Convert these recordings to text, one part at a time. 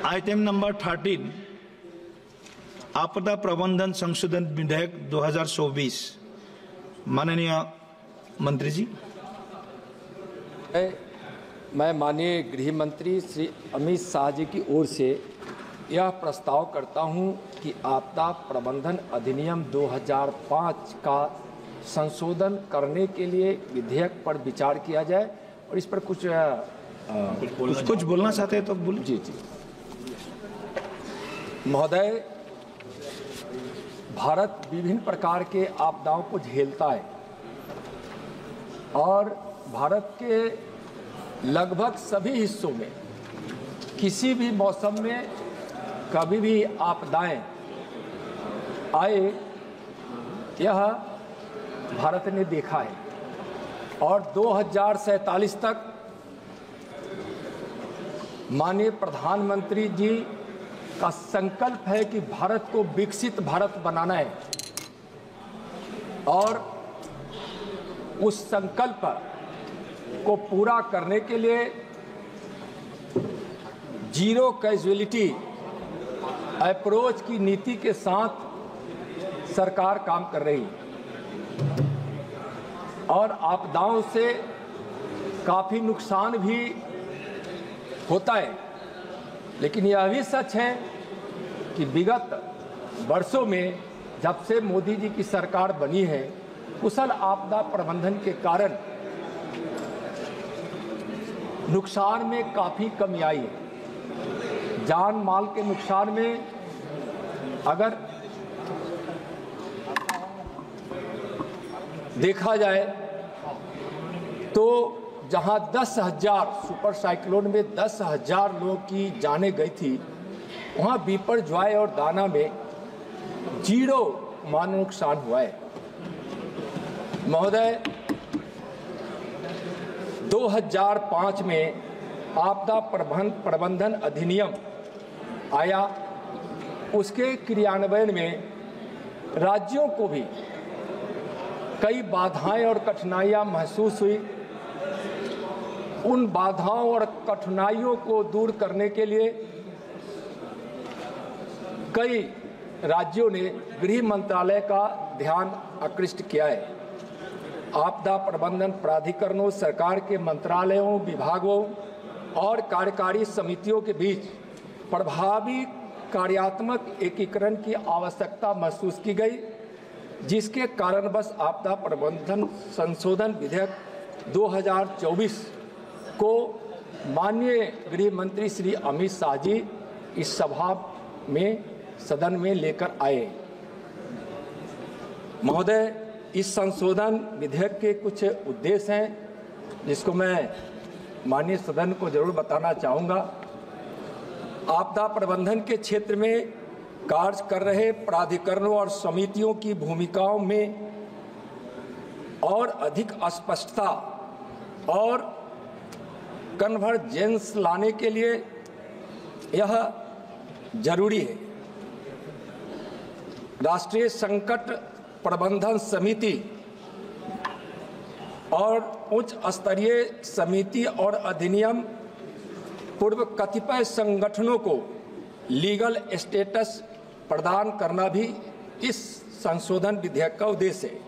Item number 13 आपदा प्रबंधन संशोधन विधेयक 2024। माननीय मंत्री जी। मैं माननीय गृह मंत्री श्री अमित शाह जी की ओर से यह प्रस्ताव करता हूं कि आपदा प्रबंधन अधिनियम 2005 का संशोधन करने के लिए विधेयक पर विचार किया जाए और इस पर कुछ बोलना चाहते हैं तो बोलिए। जी महोदय, भारत विभिन्न प्रकार के आपदाओं को झेलता है और भारत के लगभग सभी हिस्सों में किसी भी मौसम में कभी भी आपदाएं आए, यह भारत ने देखा है। और 2047 तक माननीय प्रधानमंत्री जी का संकल्प है कि भारत को विकसित भारत बनाना है और उस संकल्प को पूरा करने के लिए जीरो कैजुअलिटी अप्रोच की नीति के साथ सरकार काम कर रही है और आपदाओं से काफ़ी नुकसान भी होता है, लेकिन यह भी सच है कि विगत वर्षों में जब से मोदी जी की सरकार बनी है, कुशल आपदा प्रबंधन के कारण नुकसान में काफ़ी कमी आई है। जान माल के नुकसान में अगर देखा जाए तो जहां 10,000 सुपर साइक्लोन में 10,000 लोगों की जानें गई थी, वहां बिपरजॉय और दाना में 0 मानव नुकसान हुआ है। महोदय, 2005 में आपदा प्रबंधन अधिनियम आया, उसके क्रियान्वयन में राज्यों को भी कई बाधाएं और कठिनाइयां महसूस हुई। उन बाधाओं और कठिनाइयों को दूर करने के लिए कई राज्यों ने गृह मंत्रालय का ध्यान आकृष्ट किया है। आपदा प्रबंधन प्राधिकरणों, सरकार के मंत्रालयों, विभागों और कार्यकारी समितियों के बीच प्रभावी कार्यात्मक एकीकरण की आवश्यकता महसूस की गई, जिसके कारणवश आपदा प्रबंधन संशोधन विधेयक 2024 को माननीय गृह मंत्री श्री अमित शाह जी इस सभा में सदन में लेकर आए। महोदय, इस संशोधन विधेयक के कुछ उद्देश्य हैं जिसको मैं माननीय सदन को जरूर बताना चाहूँगा। आपदा प्रबंधन के क्षेत्र में कार्य कर रहे प्राधिकरणों और समितियों की भूमिकाओं में और अधिक स्पष्टता और कन्वर्जेंस लाने के लिए यह जरूरी है। राष्ट्रीय संकट प्रबंधन समिति और उच्च स्तरीय समिति और अधिनियम पूर्व कतिपय संगठनों को लीगल स्टेटस प्रदान करना भी इस संशोधन विधेयक का उद्देश्य है।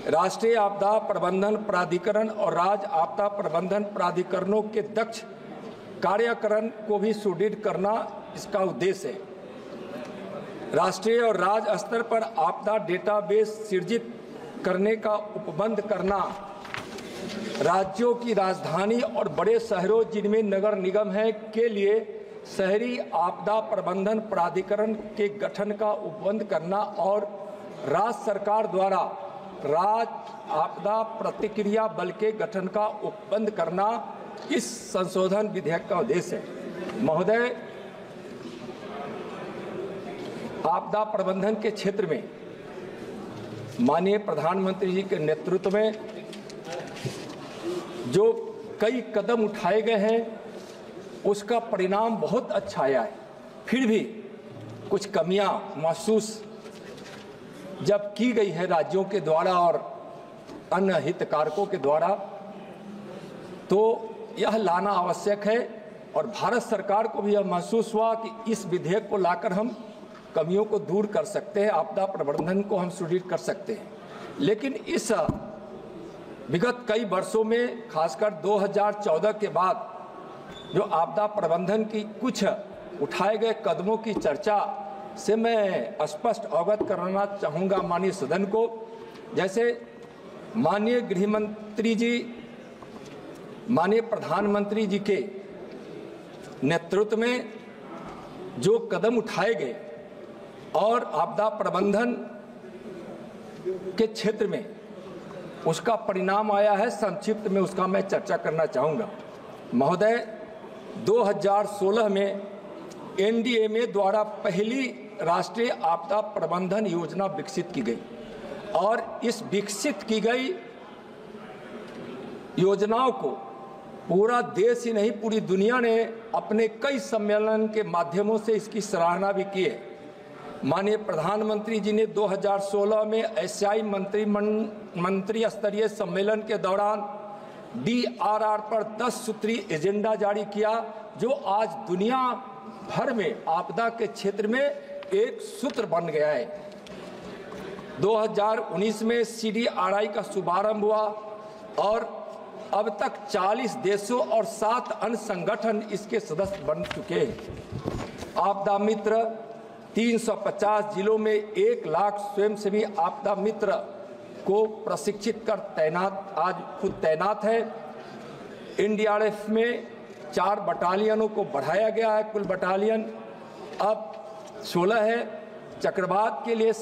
राष्ट्रीय आपदा प्रबंधन प्राधिकरण और राज्य आपदा प्रबंधन प्राधिकरणों के दक्ष कार्यकरण को भी सुदृढ़ करना इसका उद्देश्य है। राष्ट्रीय और राज्य स्तर पर आपदा डेटाबेस सृजित करने का उपबंध करना, राज्यों की राजधानी और बड़े शहरों जिनमें नगर निगम है के लिए शहरी आपदा प्रबंधन प्राधिकरण के गठन का उपबंध करना और राज्य सरकार द्वारा राज्य आपदा प्रतिक्रिया बल के गठन का उपबंध करना इस संशोधन विधेयक का उद्देश्य है। महोदय, आपदा प्रबंधन के क्षेत्र में माननीय प्रधानमंत्री जी के नेतृत्व में जो कई कदम उठाए गए हैं, उसका परिणाम बहुत अच्छा आया है। फिर भी कुछ कमियां महसूस जब की गई है राज्यों के द्वारा और अन्य हितधारकों के द्वारा, तो यह लाना आवश्यक है और भारत सरकार को भी यह महसूस हुआ कि इस विधेयक को लाकर हम कमियों को दूर कर सकते हैं, आपदा प्रबंधन को हम सुदृढ़ कर सकते हैं। लेकिन इस विगत कई वर्षों में, खासकर 2014 के बाद जो आपदा प्रबंधन की कुछ उठाए गए कदमों की चर्चा से मैं स्पष्ट अवगत कराना चाहूँगा माननीय सदन को। जैसे माननीय गृह मंत्री जी, माननीय प्रधानमंत्री जी के नेतृत्व में जो कदम उठाए गए और आपदा प्रबंधन के क्षेत्र में उसका परिणाम आया है, संक्षिप्त में उसका मैं चर्चा करना चाहूँगा। महोदय, 2016 में एनडीएमए द्वारा पहली राष्ट्रीय आपदा प्रबंधन योजना विकसित की गई और इस विकसित की गई योजनाओं को पूरा देश ही नहीं, पूरी दुनिया ने अपने कई सम्मेलन के माध्यमों से इसकी सराहना भी की है। माननीय प्रधानमंत्री जी ने 2016 में एशियाई मंत्री स्तरीय सम्मेलन के दौरान DRR पर 10 सूत्री एजेंडा जारी किया, जो आज दुनिया भर में आपदा के क्षेत्र में एक सूत्र बन गया है। 2019 में CDRI का शुभारंभ हुआ और अब तक 40 देशों और 7 अन्य संगठन इसके सदस्य बन चुके हैं। आपदा मित्र 350 जिलों में 1 लाख स्वयंसेवी आपदा मित्र को प्रशिक्षित कर आज खुद तैनात है। NDRF में 4 बटालियनों को बढ़ाया गया है, कुल बटालियन अब 16 है। चक्रवात के लिए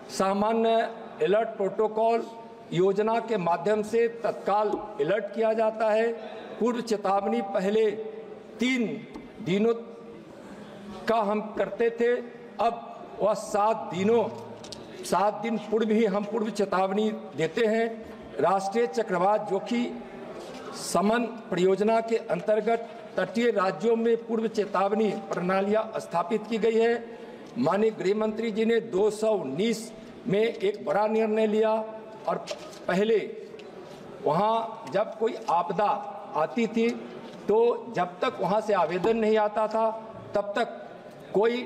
सामान्य अलर्ट प्रोटोकॉल योजना के माध्यम से तत्काल अलर्ट किया जाता है। पूर्व चेतावनी पहले 3 दिनों का हम करते थे, अब वह 7 दिन पूर्व ही हम पूर्व चेतावनी देते हैं। राष्ट्रीय चक्रवात जोखिम शमन परियोजना के अंतर्गत तटीय राज्यों में पूर्व चेतावनी प्रणालियां स्थापित की गई है। माननीय गृह मंत्री जी ने 2019 में एक बड़ा निर्णय लिया और पहले वहां जब कोई आपदा आती थी तो जब तक वहां से आवेदन नहीं आता था तब तक कोई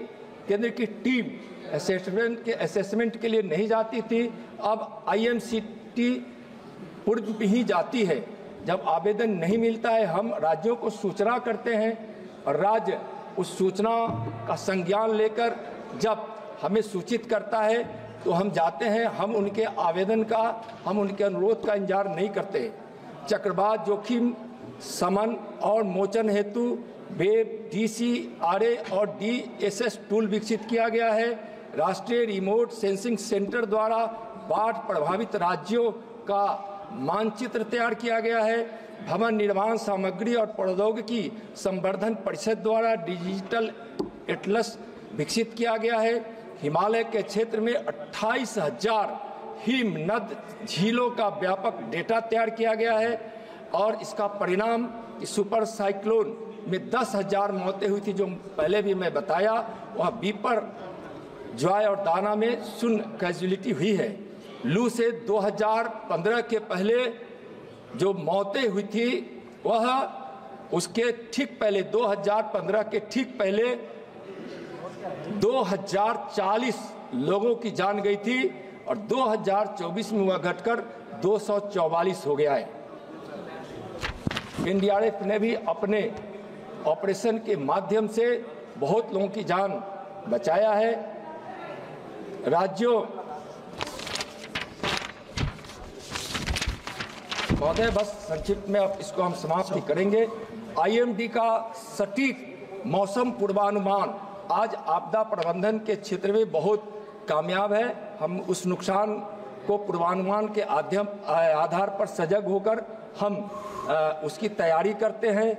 केंद्र की टीम असेसमेंट के लिए नहीं जाती थी। अब IMCT पूर्व ही जाती है। जब आवेदन नहीं मिलता है हम राज्यों को सूचना करते हैं और राज्य उस सूचना का संज्ञान लेकर जब हमें सूचित करता है तो हम जाते हैं। हम उनके आवेदन का, हम उनके अनुरोध का इंतजार नहीं करते। चक्रवात जोखिम शमन और मोचन हेतु वेब DCRA और DSS टूल विकसित किया गया है। राष्ट्रीय रिमोट सेंसिंग सेंटर द्वारा बाढ़ प्रभावित राज्यों का मानचित्र तैयार किया गया है। भवन निर्माण सामग्री और प्रौद्योगिकी संवर्धन परिषद द्वारा डिजिटल एटलस विकसित किया गया है। हिमालय के क्षेत्र में 28,000 हिमनद झीलों का व्यापक डेटा तैयार किया गया है और इसका परिणाम सुपर साइक्लोन में 10,000 मौतें हुई थी, जो पहले भी मैं बताया। वह बीपर, जॉय और दाना में 0 कैजुअलिटी हुई है। लू से 2015 के पहले जो मौतें हुई थी वह उसके ठीक पहले 2015 के ठीक पहले 2040 लोगों की जान गई थी और 2024 में वह घटकर 244 हो गया है। NDRF ने भी अपने ऑपरेशन के माध्यम से बहुत लोगों की जान बचाया है। राज्यों महोदय, बस संक्षिप्त में अब इसको हम समाप्त करेंगे। IMD का सटीक मौसम पूर्वानुमान आज आपदा प्रबंधन के क्षेत्र में बहुत कामयाब है। हम उस नुकसान को पूर्वानुमान के आधार पर सजग होकर हम उसकी तैयारी करते हैं।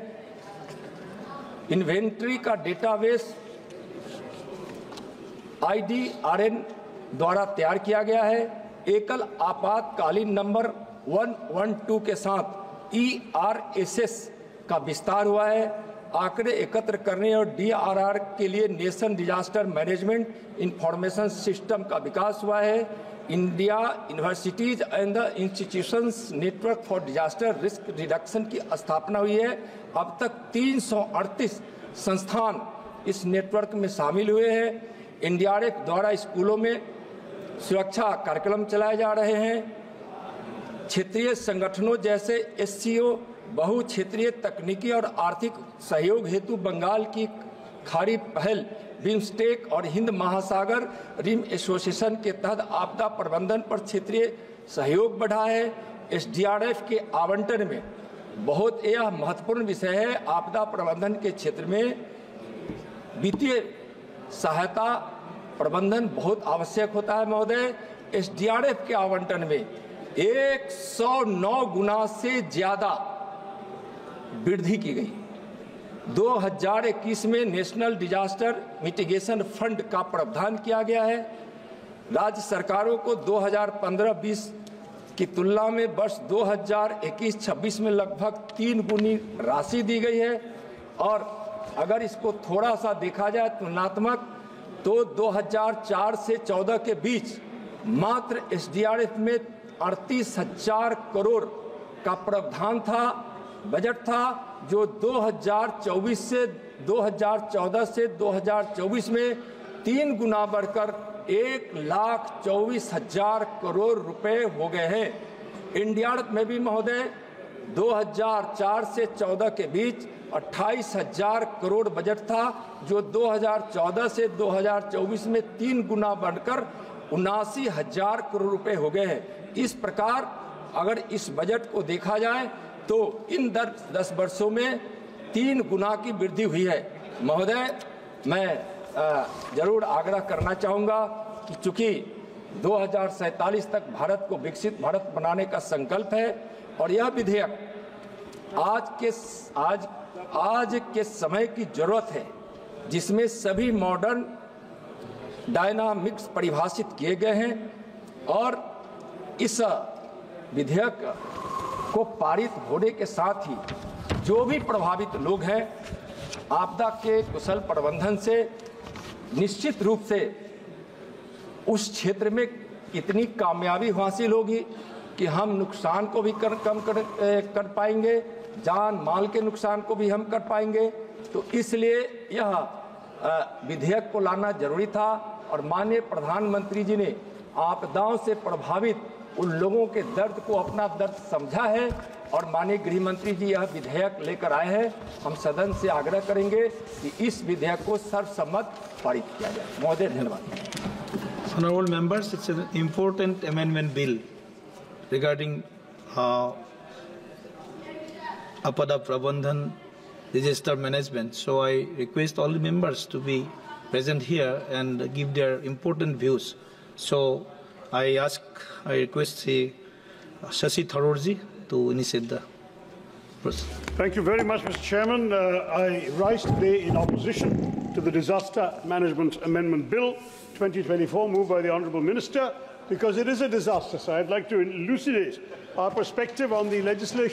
इन्वेंट्री का डेटाबेस IDRN द्वारा तैयार किया गया है। एकल आपातकालीन नंबर 112 के साथ ERSS का विस्तार हुआ है। आंकड़े एकत्र करने और DRR के लिए nation disaster management information system का विकास हुआ है। India universities and the institutions network for disaster risk reduction की स्थापना हुई है। अब तक 338 संस्थान इस नेटवर्क में शामिल हुए हैं। एनडीआरएफ द्वारा स्कूलों में सुरक्षा कार्यक्रम चलाए जा रहे हैं। क्षेत्रीय संगठनों जैसे एससीओ, बहु क्षेत्रीय तकनीकी और आर्थिक सहयोग हेतु बंगाल की खाड़ी पहल, बिम्स्टेक और हिंद महासागर रिम एसोसिएशन के तहत आपदा प्रबंधन पर क्षेत्रीय सहयोग बढ़ा है। एसडीआरएफ के आवंटन में बहुत यह महत्वपूर्ण विषय है। आपदा प्रबंधन के क्षेत्र में वित्तीय सहायता प्रबंधन बहुत आवश्यक होता है महोदय। एसडीआरएफ के आवंटन में 109 गुना से ज्यादा वृद्धि की गई। 2021 में नेशनल डिजास्टर मिटिगेशन फंड का प्रावधान किया गया है। राज्य सरकारों को 2015-20 की तुलना में वर्ष 2021-26 में लगभग 3 गुनी राशि दी गई है। और अगर इसको थोड़ा सा देखा जाए तुलनात्मक, तो 2004 से 14 के बीच मात्र एसडीआरएफ में 38,000 करोड़ का प्रावधान था, बजट था, जो 2014 से 2024 में 3 गुना बढ़कर 1,24,000 करोड़ रुपए हो गए हैं। एनडीआरएफ में भी महोदय 2004 से 14 के बीच 28,000 करोड़ बजट था, जो 2014 से 2024 में 3 गुना बढ़कर 79,000 करोड़ रुपए हो गए हैं। इस प्रकार अगर इस बजट को देखा जाए तो इन 10 वर्षों में 3 गुना की वृद्धि हुई है। महोदय, मैं जरूर आग्रह करना चाहूँगा कि चूंकि 2047 तक भारत को विकसित भारत बनाने का संकल्प है और यह विधेयक आज के समय की जरूरत है, जिसमें सभी मॉडर्न डायनामिक्स परिभाषित किए गए हैं, और इस विधेयक को पारित होने के साथ ही जो भी प्रभावित लोग हैं आपदा के कुशल प्रबंधन से निश्चित रूप से उस क्षेत्र में इतनी कामयाबी हासिल होगी कि हम नुकसान को भी कम कर पाएंगे, जान माल के नुकसान को भी हम कर पाएंगे। तो इसलिए यह विधेयक को लाना जरूरी था और माननीय प्रधानमंत्री जी ने आपदाओं से प्रभावित उन लोगों के दर्द को अपना दर्द समझा है और माननीय गृह मंत्री जी यह विधेयक लेकर आए हैं। हम सदन से आग्रह करेंगे कि इस विधेयक को सर्वसम्मत पारित किया जाए। महोदय, धन्यवाद। Honorable members, it's an important amendment bill regarding Apada Prabandhan disaster management. So I request all the members to be present here and give their important views. So I request Shashi Tharoor to initiate the process. Thank you very much, Mr. Chairman. I rise today in opposition to the Disaster Management Amendment Bill 2024 moved by the Honourable Minister, because it is a disaster. So I'd like to elucidate our perspective on the legislation.